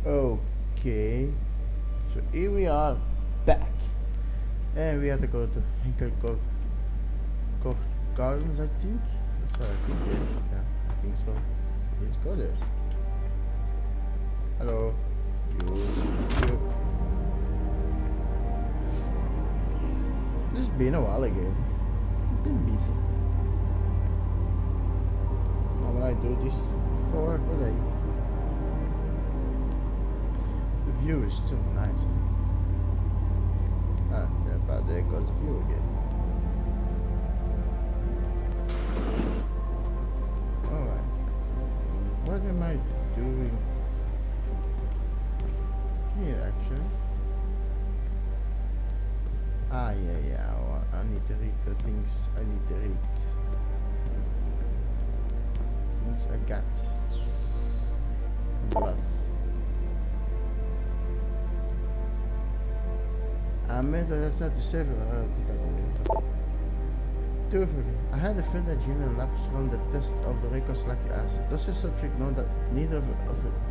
Okay. So here we are back. And we have to go to Hinkel Gardens, I think. That's what I think, yeah. I think so. Let's go there. Hello. You. This has been a while again. I've been busy. Now when I do this for what the view is still nice. Ah, yeah, but there goes the view again. Alright. What am I doing here actually? Ah, yeah. Well, I need to read the things I need to read. Things I got. Plus. I meant that that's not to say truthfully, I had a friend that junior labs run the test of the records like you asked. Does your subject know that neither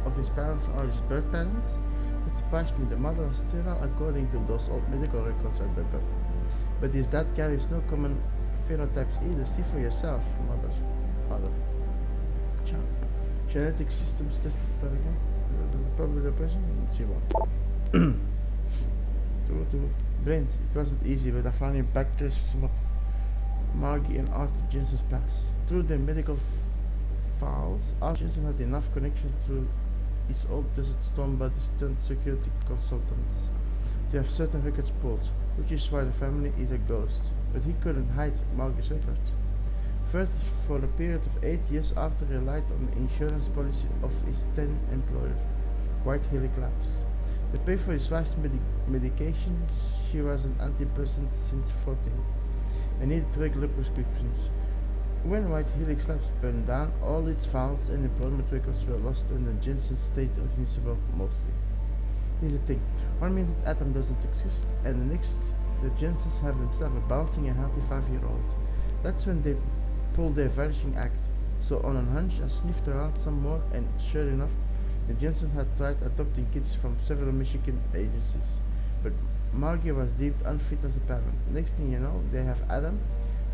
of his parents are his birth parents? It surprised me. The mother was still out according to those old medical records I dug up. But his dad carries no common phenotypes either. See for yourself, mother. Father. Child. Genetic systems tested by probably the person? See what? To Brent, it wasn't easy, but I found him back to some of Margie and Arthur Jensen's past. Through their medical files, Arthur Jensen had enough connection through his old Desert Storm buddies turned security consultants to have certain records pulled, which is why the family is a ghost. But he couldn't hide Margie's record. First, for a period of 8 years, Arthur relied on the insurance policy of his 10 employer, White Hill Labs. To pay for his wife's medication, she was an antidepressant since 14 and needed regular prescriptions. When White Helix Labs burned down, all its files and employment records were lost and the Jensen stayed invincible mostly. Here's the thing, one minute Adam doesn't exist and the next the Jensens have themselves a bouncing and healthy 5-year-old. That's when they pulled their vanishing act. So on a hunch I sniffed around some more and sure enough, the Jensen had tried adopting kids from several Michigan agencies, but Margie was deemed unfit as a parent. Next thing you know, they have Adam.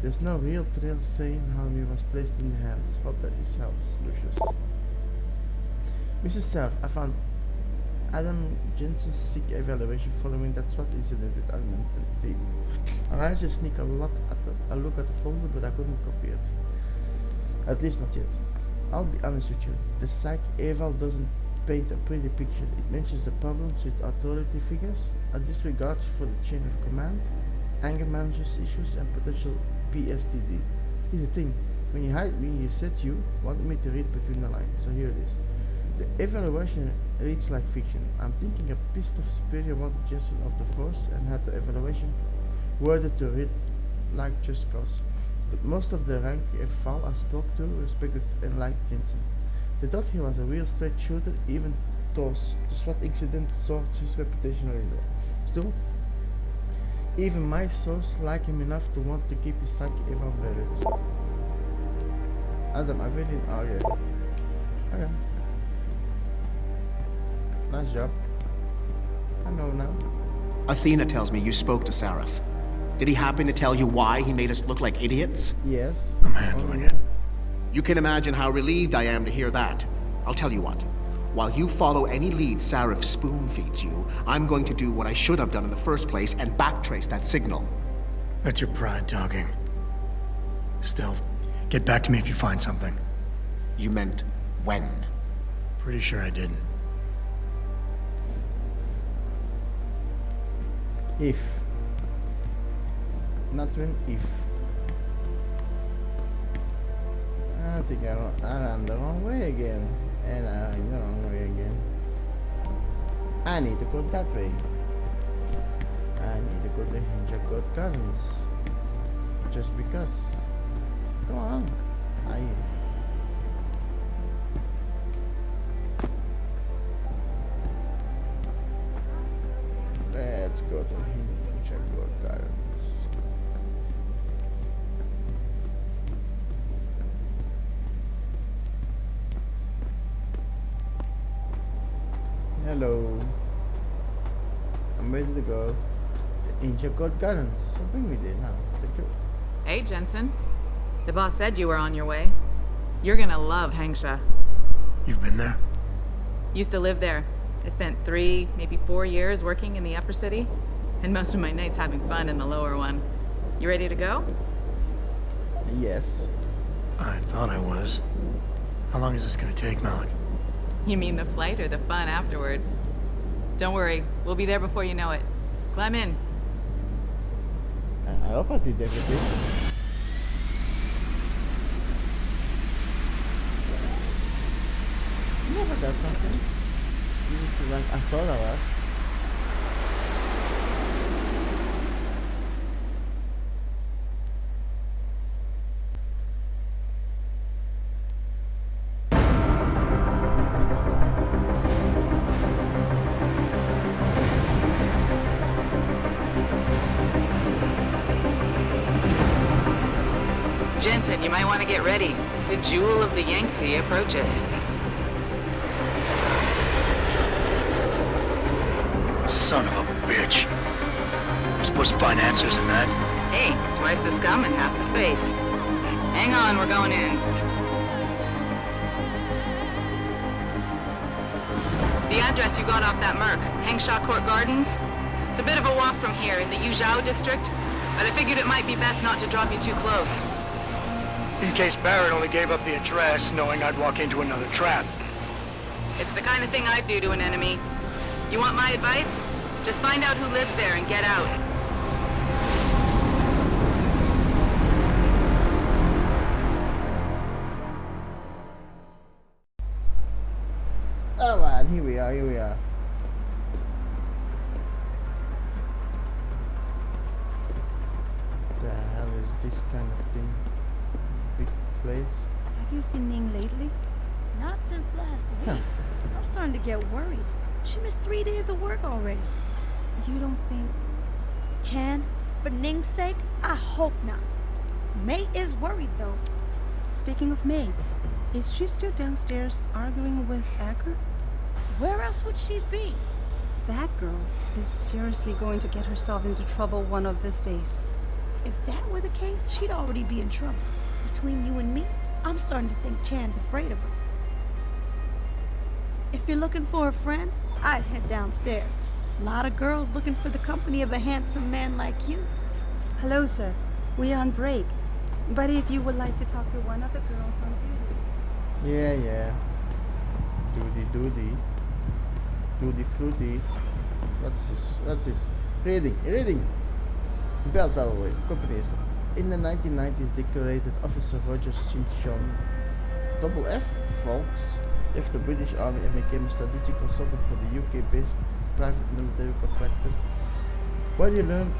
There's no real trail saying how he was placed in their hands. Hope that this helps, Lucius. Mrs. Self, I found Adam Jensen's sick evaluation following that SWAT incident with our team. I managed to sneak a look at the folder, but I couldn't copy it. At least not yet. I'll be honest with you, the psych eval doesn't paint a pretty picture. It mentions the problems with authority figures, a disregard for the chain of command, anger management issues, and potential PSTD. Here's the thing, when you said you wanted me to read between the lines, so here it is. The evaluation reads like fiction. I'm thinking a pissed off superior wanted Jensen of the force and had the evaluation worded to read like just cause. But most of the rank and file I spoke to respected and liked Jensen. They thought he was a real straight shooter, even though the SWAT incident soured his reputation a little. Still, even my source like him enough to want to keep his psyche evaluated. Adam, I really argue. Okay. Nice job. I know now. Athena tells me you spoke to Sareth. Did he happen to tell you why he made us look like idiots? Yes. I'm handling it. You can imagine how relieved I am to hear that. I'll tell you what. While you follow any lead Sareth spoon feeds you, I'm going to do what I should have done in the first place and backtrace that signal. That's your pride talking. Still, get back to me if you find something. You meant when? Pretty sure I didn't. If. Not when, if. I think I ran the wrong way again. And I ran the wrong way again. I need to go that way. I need to go to Hinja Gardens. Just because. Come on. Let's go to Hinja Gardens. Hello. I'm ready to go. The ancient god gardens. So bring me there now. Thank you. Hey, Jensen. The boss said you were on your way. You're gonna love Hengsha. You've been there? Used to live there. I spent 3, maybe 4 years working in the upper city, and most of my nights having fun in the lower one. You ready to go? Yes. I thought I was. How long is this gonna take, Malik? You mean the flight or the fun afterward? Don't worry, we'll be there before you know it. Climb in. I hope I did everything. Never got something. This is like I thought I was. Jensen, you might want to get ready. The jewel of the Yangtze approaches. Son of a bitch. We're supposed to find answers in that. Hey, twice the scum and half the space. Hang on, we're going in. The address you got off that Merc, Hengsha Court Gardens. It's a bit of a walk from here in the Yuzhou district, but I figured it might be best not to drop you too close. In case Barrett only gave up the address, knowing I'd walk into another trap. It's the kind of thing I'd do to an enemy. You want my advice? Just find out who lives there and get out. Oh man, here we are, here we are. The hell is this kind of thing? Big place? Have you seen Ning lately? Not since last week. Huh. I'm starting to get worried. She missed 3 days of work already. You don't think... Chan, for Ning's sake, I hope not. May is worried, though. Speaking of May, is she still downstairs arguing with Acker? Where else would she be? That girl is seriously going to get herself into trouble one of these days. If that were the case, she'd already be in trouble. Between you and me, I'm starting to think Chan's afraid of her. If you're looking for a friend, I'd head downstairs. A lot of girls looking for the company of a handsome man like you. Hello, sir. We are on break. But if you would like to talk to one of the girls on duty. Yeah. Doody. Doody fruity. What's this? Reading. Bell Tower company. In the 1990s, decorated officer Roger St. John Double F. Fawkes left the British Army and became a strategic consultant for the UK-based private military contractor. What he learned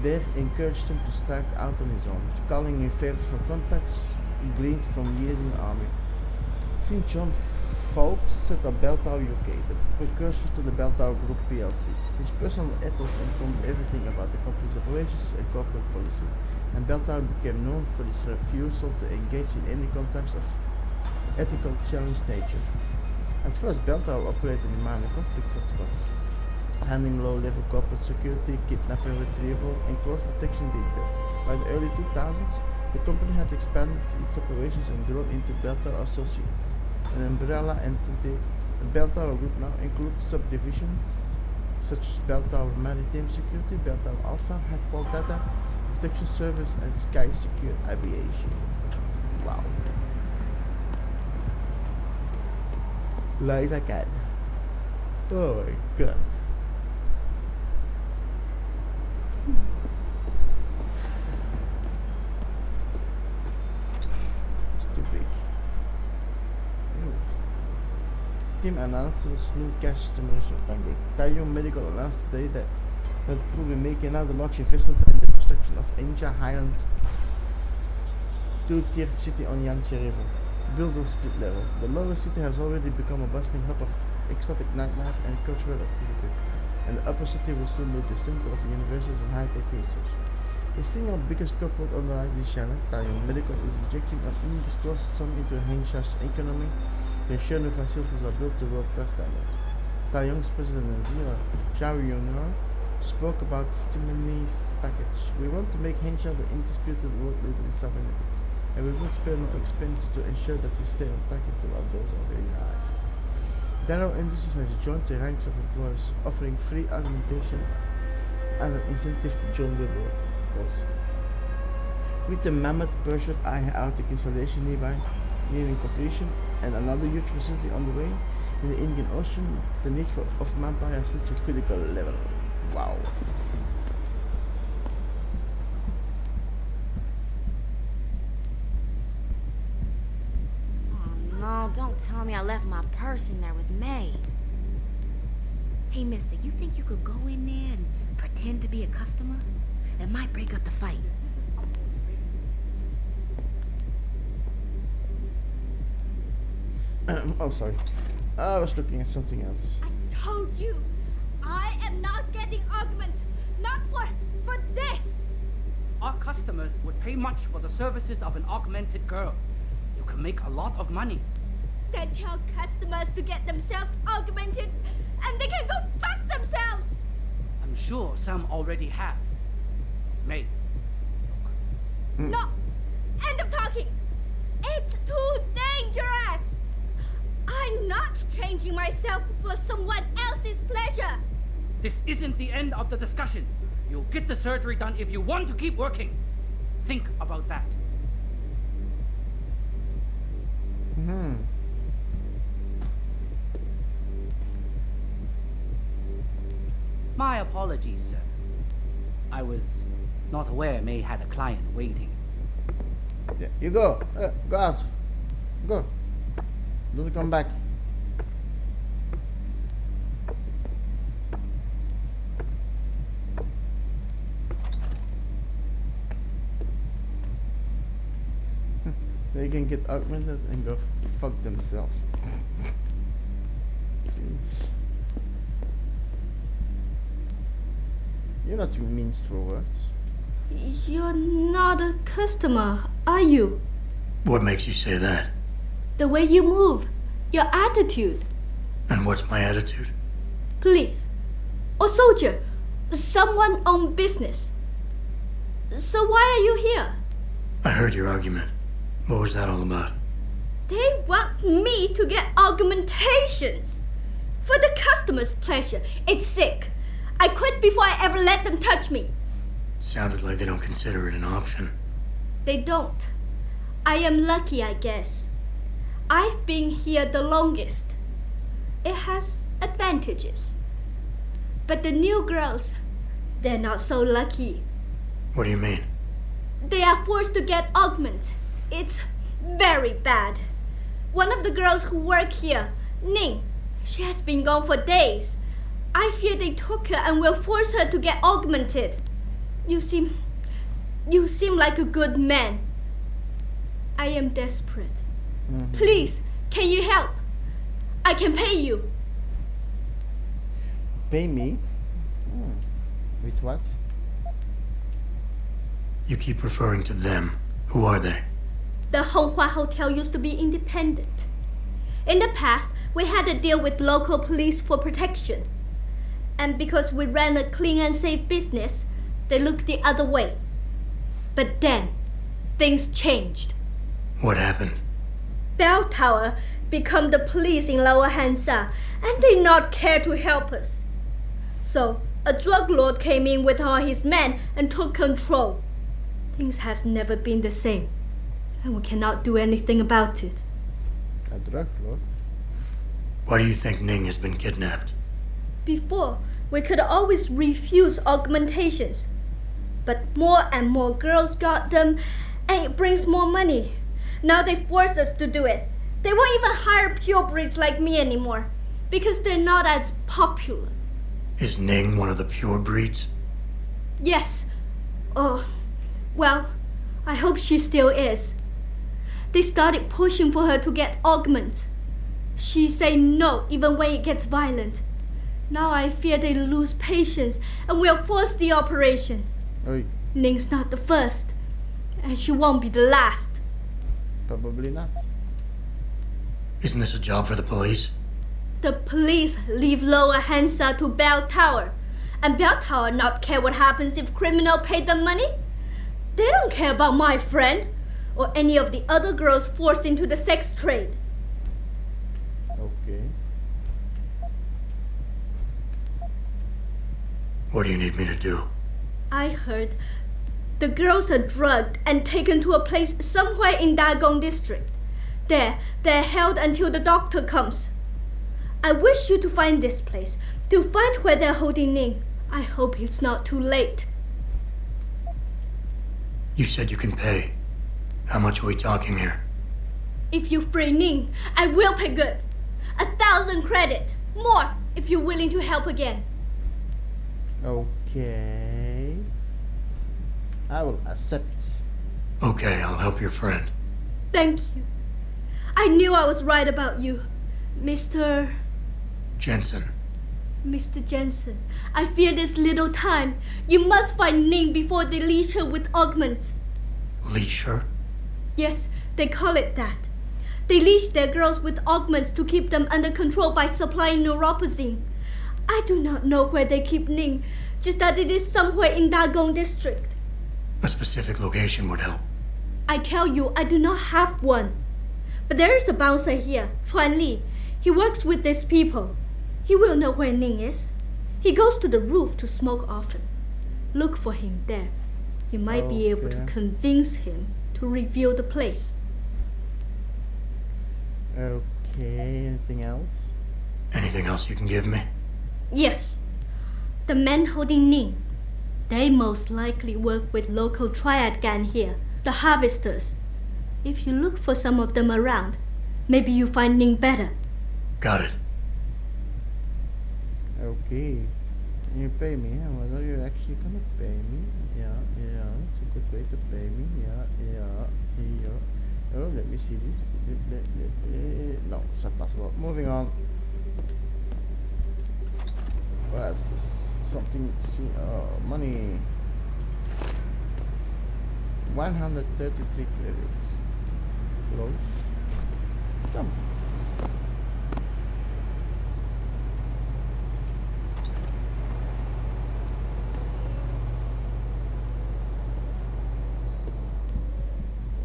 there encouraged him to start out on his own, calling in favor from contacts gleaned from years in the army. St. John Fawkes set up Bell Tower UK, the precursor to the Bell Tower Group plc. His personal ethos informed everything about the company's operations and corporate policy, and Bell Tower became known for its refusal to engage in any contacts of ethical challenge nature. At first, Bell Tower operated in minor conflict hotspots, handling low-level corporate security, kidnapping retrieval, and close protection details. By the early 2000s, the company had expanded its operations and grown into Bell Tower Associates, an umbrella entity. The Bell Tower Group now includes subdivisions such as Bell Tower Maritime Security, Bell Tower Alpha, Hackball Data, Protection Service, and Sky Secure Aviation. Wow. Light again. Oh my god. It's too big. Anyways. Team announces new customers of Bangor. Taiyong Medical announced today that it will be making another large investment in the construction of Inja Highland two-tiered city on Yangtze River, built on split levels. The lower city has already become a bustling hub of exotic nightlife and cultural activity, and the upper city will soon be the center of universities and high-tech research. The single biggest corporate owner in China, Taiyong Medical, is injecting an undisclosed sum into Hengsha's economy to ensure new facilities are built to world-class standards. Taeyong's president and CEO, Zhao Yunghao, spoke about the stimulus package. We want to make Henshaw the undisputed world leader in cybernetics, and we will spare no expense to ensure that we stay on track until our goals are realized. Darrow Industries has joined the ranks of employers, offering free augmentation and an incentive to join the workforce. With the mammoth Berkshire Arctic installation nearby nearing completion and another huge facility on the way in the Indian Ocean, the need of manpower has reached a critical level. Wow. Oh no, don't tell me I left my purse in there with May. Hey mister, you think you could go in there and pretend to be a customer? It might break up the fight. Oh, sorry. I was looking at something else. I told you, I am not getting augments. Not for this. Our customers would pay much for the services of an augmented girl. You can make a lot of money. Then tell customers to get themselves augmented, and they can go fuck themselves. I'm sure some already have. May. No, end of talking. It's too dangerous. I'm not changing myself for someone else's pleasure. This isn't the end of the discussion. You'll get the surgery done if you want to keep working. Think about that. My apologies, sir. I was not aware May had a client waiting. Yeah, you go. Go out. Go. Don't come back. They can get augmented and go fuck themselves. Jeez. You're not means for words. You're not a customer, are you? What makes you say that? The way you move, your attitude. And what's my attitude? Police, or soldier, someone on business. So why are you here? I heard your argument. What was that all about? They want me to get augmentations. For the customer's pleasure. It's sick. I quit before I ever let them touch me. Sounded like they don't consider it an option. They don't. I am lucky, I guess. I've been here the longest. It has advantages. But the new girls, they're not so lucky. What do you mean? They are forced to get augments. It's very bad. One of the girls who work here, Ning, she has been gone for days. I fear they took her and will force her to get augmented. You seem like a good man. I am desperate. Please, can you help? I can pay you. Pay me? With what? You keep referring to them. Who are they? The Honghua Hotel used to be independent. In the past, we had to deal with local police for protection. And because we ran a clean and safe business, they looked the other way. But then, things changed. What happened? Bell Tower become the police in Lower Hansa, and they not care to help us. So, a drug lord came in with all his men and took control. Things has never been the same, and we cannot do anything about it. A drug lord? Why do you think Ning has been kidnapped? Before, we could always refuse augmentations. But more and more girls got them, and it brings more money. Now they force us to do it. They won't even hire purebreds like me anymore, because they're not as popular. Is Ning one of the pure breeds? Yes. Oh, well, I hope she still is. They started pushing for her to get augments. She say no even when it gets violent. Now I fear they lose patience and will force the operation. Oi. Ning's not the first, and she won't be the last. Probably not. Isn't this a job for the police? The police leave Lower Hansa to Bell Tower. And Bell Tower not care what happens if criminal pay them money. They don't care about my friend or any of the other girls forced into the sex trade. Okay. What do you need me to do? I heard the girls are drugged and taken to a place somewhere in Dagong district. There, they're held until the doctor comes. I wish you to find this place, to find where they're holding Ning. I hope it's not too late. You said you can pay. How much are we talking here? If you free Ning, I will pay good. 1,000 credit. More if you're willing to help again. Okay. I will accept. Okay, I'll help your friend. Thank you. I knew I was right about you, Mr. Jensen. Mr. Jensen. I fear there's little time. You must find Ning before they leash her with augments. Leash her? Yes, they call it that. They leash their girls with augments to keep them under control by supplying neuropazine. I do not know where they keep Ning, just that it is somewhere in Dagong district. A specific location would help. I tell you, I do not have one. But there is a bouncer here, Chuan Li. He works with these people. He will know where Ning is. He goes to the roof to smoke often. Look for him there. You might be able to convince him to reveal the place. Okay, anything else? Anything else you can give me? Yes. The men holding Ning. They most likely work with local triad gang here, the Harvesters. If you look for some of them around, maybe you find Ning better. Got it. Okay. You pay me, huh? Well, are you actually gonna pay me? Yeah, it's a good way to pay me. Yeah. Oh, let me see this. No, it's not possible. Moving on. What's this? Something to see. Oh, money. 133 credits. Close. Jump.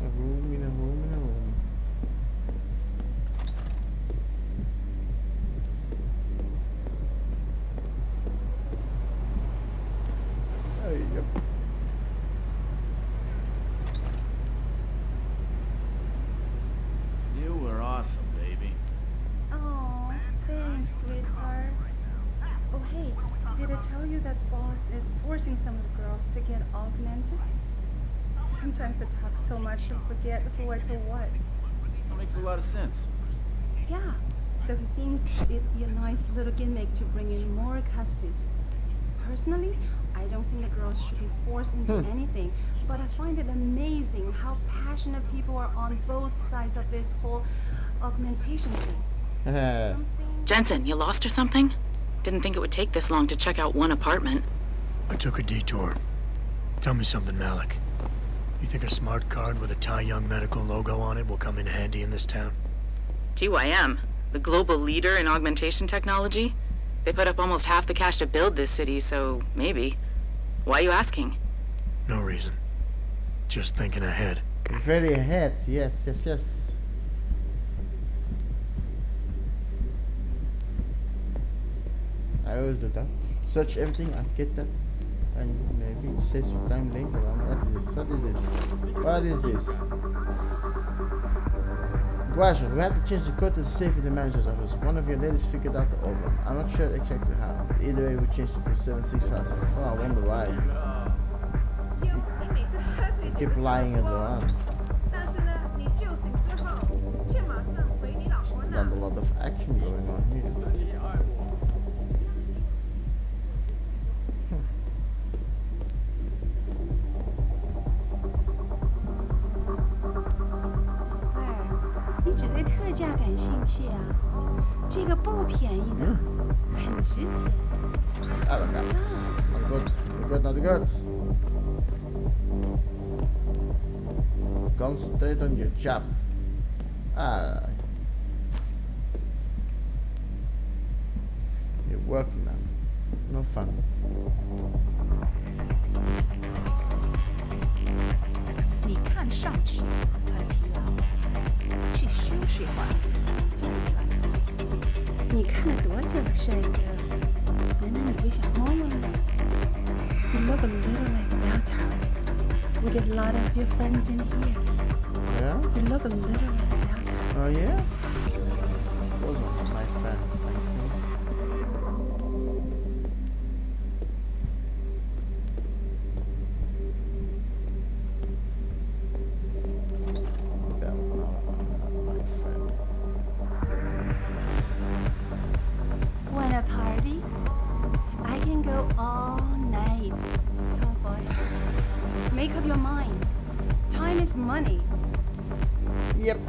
A room in a room in a room. Yep. You were awesome, baby. Oh, thanks, sweetheart. Oh, hey, did I tell you that boss is forcing some of the girls to get augmented? Sometimes I talk so much I forget who I told what. That makes a lot of sense. Yeah, so he thinks it'd be a nice little gimmick to bring in more customers. Personally, I don't think the girls should be forced into anything, but I find it amazing how passionate people are on both sides of this whole augmentation thing. Jensen, you lost or something? Didn't think it would take this long to check out one apartment. I took a detour. Tell me something, Malik. You think a smart card with a Tai Young Medical logo on it will come in handy in this town? TYM, the global leader in augmentation technology? They put up almost half the cash to build this city, so maybe. Why are you asking? No reason. Just thinking ahead. Very ahead. Yes. I always do that. Search everything and get that. And maybe it saves you time later on. What is this? Guajo, we had to change the code to the safe in the manager's office. One of your ladies figured out the open. I'm not sure exactly how, but either way we changed it to 765. Oh, I wonder why. You keep lying around. There's not a lot of action going on here. Not good. Concentrate on your job. working now. No fun. 你看上去很疲劳，去休息会儿，再回来。你看了多久了，帅哥？难道你不想摸摸吗 You look a little like Delta. We get a lot of your friends in here. Yeah? You look a little like Delta. Oh yeah? Those are my friends, thank you. Well, no, not my friends. Want a party? I can go all night. Tall boy. Make up your mind. Time is money. Yep,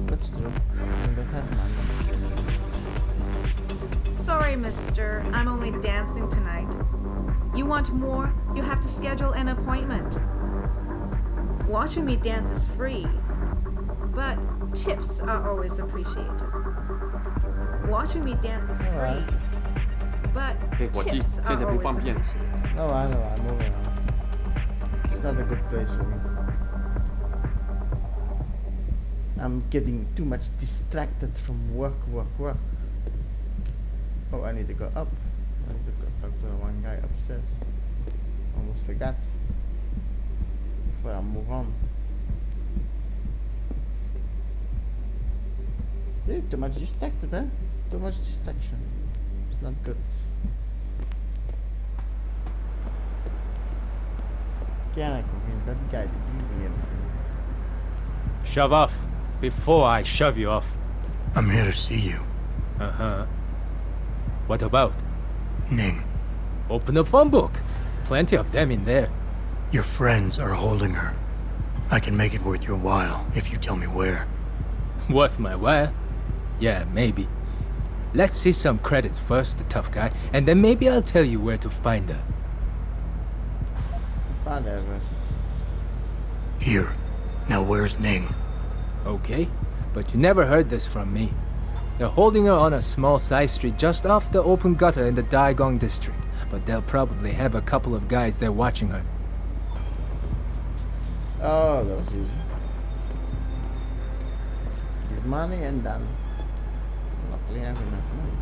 that's true. I don't have money. Sorry, mister. I'm only dancing tonight. You want more? You have to schedule an appointment. Watching me dance is free, but tips are always appreciated. Watching me dance is free, Alright. but 伙计， tips 现 are 在不 always 方便。 appreciated. No, I know, I'm moving on. It's not a good place for me. I'm getting too much distracted from work. Oh, I need to go up. I need to go talk to the one guy upstairs. Almost forgot. Before I move on. Really too much distracted, eh? Too much distraction. It's not good. Can I convince that guy to give me anything? Shove off before I shove you off. I'm here to see you. Uh-huh. What about? Ning, Open the phone book. Plenty of them in there. your friends are holding her. I can make it worth your while if you tell me where. Worth my while? Yeah, maybe. Let's see some credits first, the tough guy, and then maybe I'll tell you where to find her. Find her. Here. Now where's Ning? Okay, but you never heard this from me. They're holding her on a small side street just off the open gutter in the Daigong district, but they'll probably have a couple of guys there watching her. Oh, that was easy. Give money and done. Luckily, I have enough money.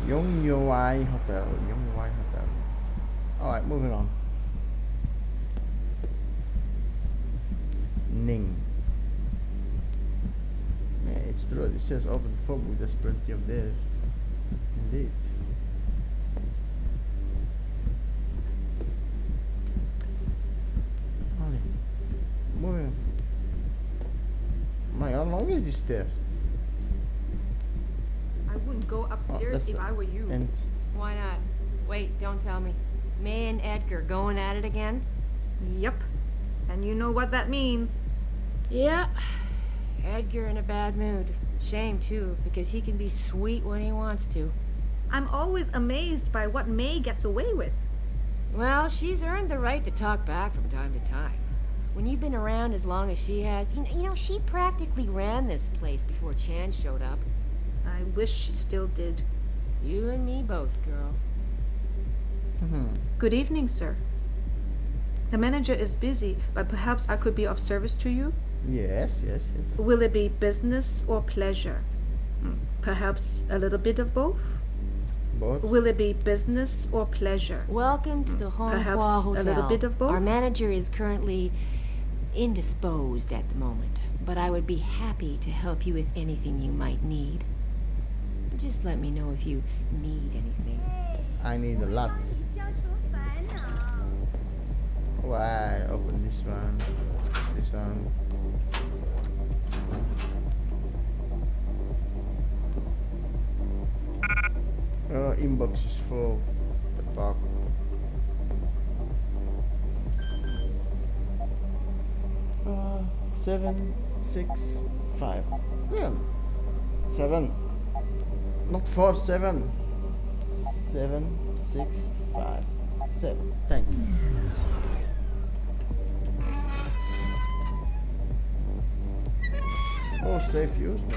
Yongyuai Hotel. Yongyuai Hotel. Alright, moving on. Ning. Yeah, it's true. It says open phone book. There's plenty of there. Indeed. Alright. Moving on. My, how long is this stairs? I wouldn't go upstairs that's if the I were you. And Why not? Wait, don't tell me. May and Edgar going at it again? Yep. And you know what that means. Yeah. Edgar in a bad mood. Shame, too, because he can be sweet when he wants to. I'm always amazed by what May gets away with. Well, she's earned the right to talk back from time to time. When you've been around as long as she has, you know, she practically ran this place before Chan showed up. I wish she still did. You and me both, girl. Good evening, sir. The manager is busy, but perhaps I could be of service to you? yes. Will it be business or pleasure? Perhaps a little bit of both? Both. Will it be business or pleasure? Welcome to the Hong Perhaps Hua a Hotel. little bit of both? Our manager is currently indisposed at the moment, but I would be happy to help you with anything you might need. Just let me know if you need anything. I need a lot. Why open this one? This one. Oh, inbox is full. The fuck. Uh, 7, 6, 5. Yeah. 7. Not 4, 7. 7, 6, 5, 7. Thank you. Oh, safe use. No.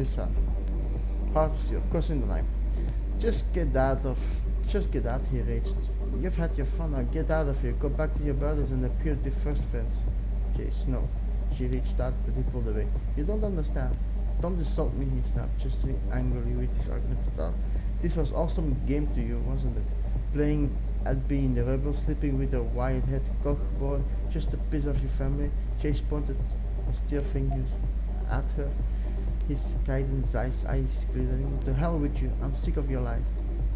this one. Hard to see, of course, in the night. Just get out, he raged. You've had your fun now, get out of here. Go back to your brothers and appear to first friends. Chase, no. She reached out, but he pulled away. You don't understand. Don't insult me, he snapped, gesturing angrily with his augmented arm. This was awesome game to you, wasn't it? Playing at being the rebel, sleeping with a wired-head cock boy, just a piece of your family. Chase pointed steel fingers at her, his guidance eyes glittering. To hell with you, I'm sick of your lies.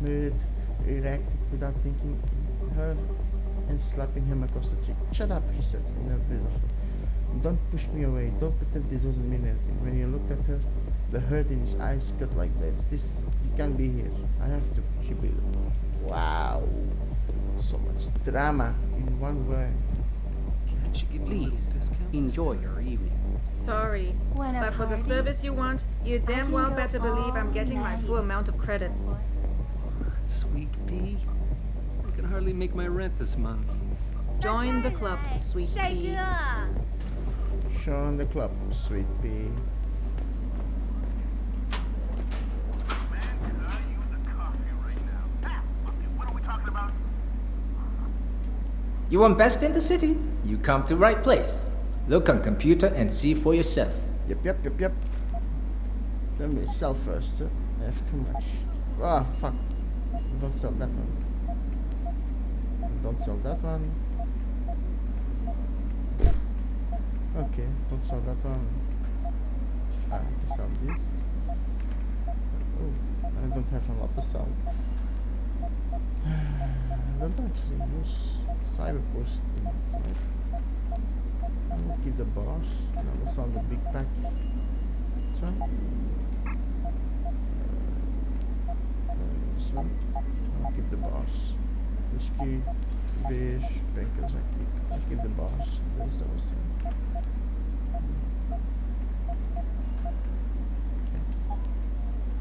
Meredith reacted without thinking her and slapping him across the cheek. Shut up, she said in a bit of don't push me away. Don't pretend this doesn't mean anything. When he looked at her, the hurt in his eyes cut like blades. This, you can't be here. I have to, she breathed. Wow. So much drama in one word. Please, enjoy your evening. Sorry, but for the service you want, you damn well better believe I'm getting my full amount of credits. Sweet pea. I can hardly make my rent this month. Join the club, sweet pea. Join the club, sweet pea. You want best in the city? You come to right place. Look on computer and see for yourself. Yep. Let me sell first. I have too much. Ah, fuck. Don't sell that one. Don't sell that one. Okay, don't sell that one. I can sell this. Oh, I don't have a lot to sell. I don't actually use cyberpost things, right? I will keep the boss, and I will sell the big pack. This one. This one. I'll keep the boss. Whiskey, beige, bakers I keep the boss. The rest I will sell. Okay.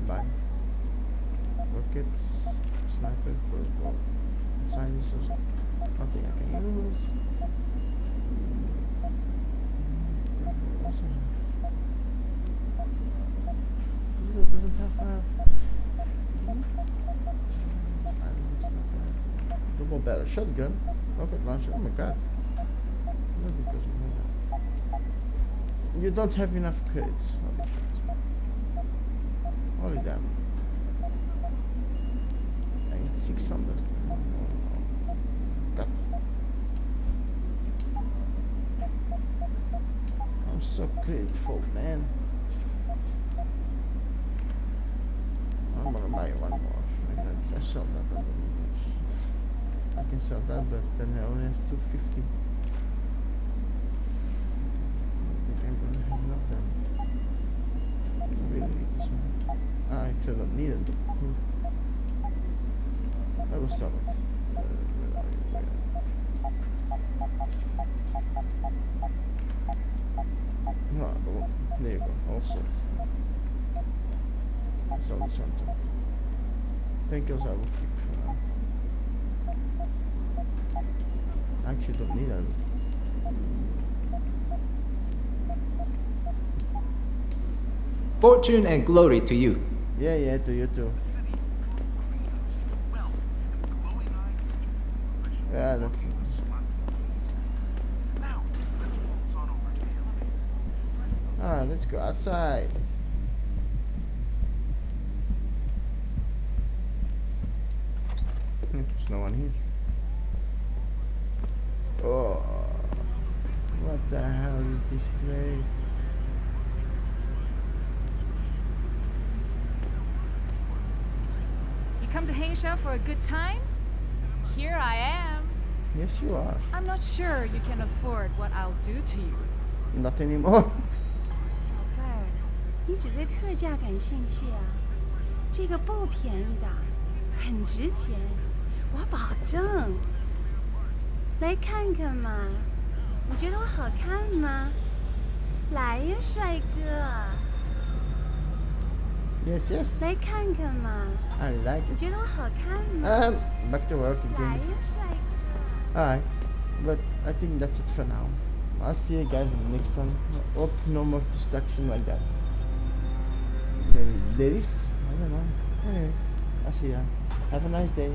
Bye. Rockets, sniper, crossbow, silencers. Nothing I can use. It doesn't have double barrel shotgun. Rocket launcher. Oh my god. You don't have enough credits. Holy shit. Holy damn. I need 600. God. I'm so grateful, man. I'm gonna buy one more. I sell that. I don't need that shit. I can sell that, but then I only have 250. I think I'm gonna have enough then. I really need this one. I actually don't need it. I will sell it. Oh, there you go. All sold. Sell this one too. Painkillers I will keep for now. I actually don't need it. Fortune and glory to you. Yeah, to you too. Yeah, that's it. Alright, let's go outside. There's no one here. Oh, what the hell is this place? You come to Hangsha for a good time? Here I am. Yes, you are. I'm not sure you can afford what I'll do to you. Not anymore. 宝贝儿，你只对特价感兴趣啊？这个不便宜的，很值钱，我保证。来看看嘛，你觉得我好看吗？来呀，帅哥。Yes. 来看看嘛。I like it. 你觉得我好看吗？Back to work 来 again. 呀，帅哥。 Alright, but I think that's it for now. I'll see you guys in the next one. Hope no more destruction like that. Maybe ladies? I don't know. Anyway, I'll see ya. Have a nice day.